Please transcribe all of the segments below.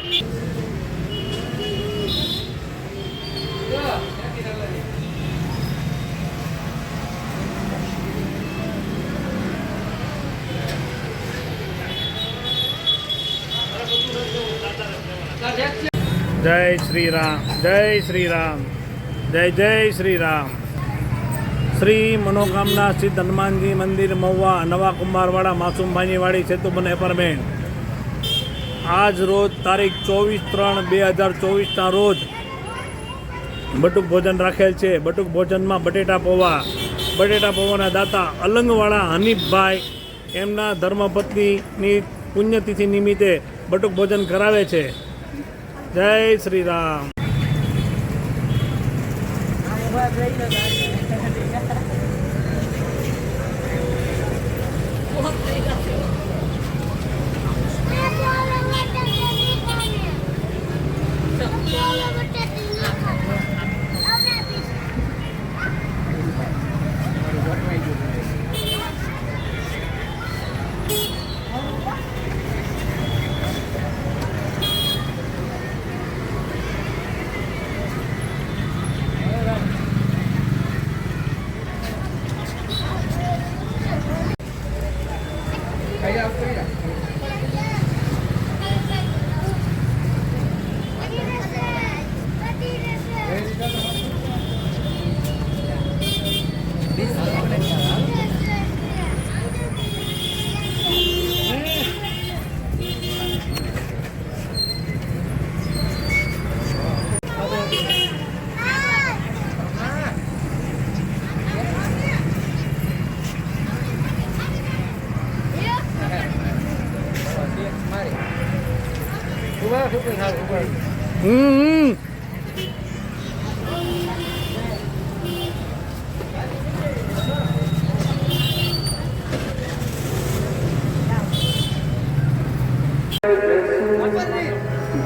जय श्री राम, जय श्री राम, जय जय श्री राम। श्री मनोकामना सिद्ध हनुमान जी मंदिर महुआ नवा कुमारवाड़ा मासूम भाई वाड़ी सेतुबन एपार्टमेंट। आज रोज तारीख 24/3/2024 रोज बटुक भोजन राखेल है। बटुक भोजन में बटेटा पौवाना दाता अलंगवाड़ा हनीफ भाई एमना धर्मपत्नी पुण्यतिथि निमित्ते बटुक भोजन करावे छे। जय श्री राम।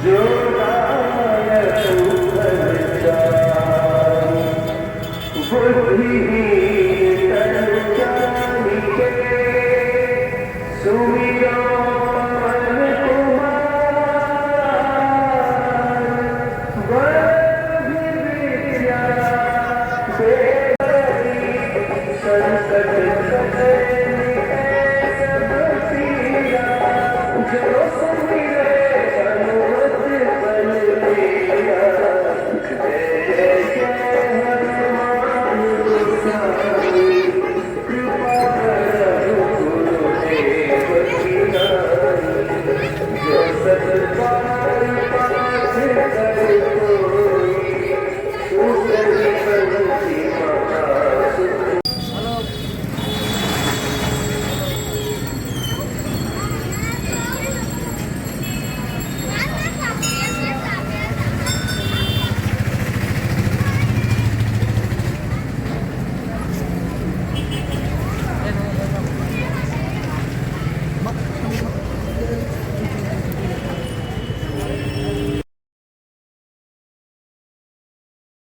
जो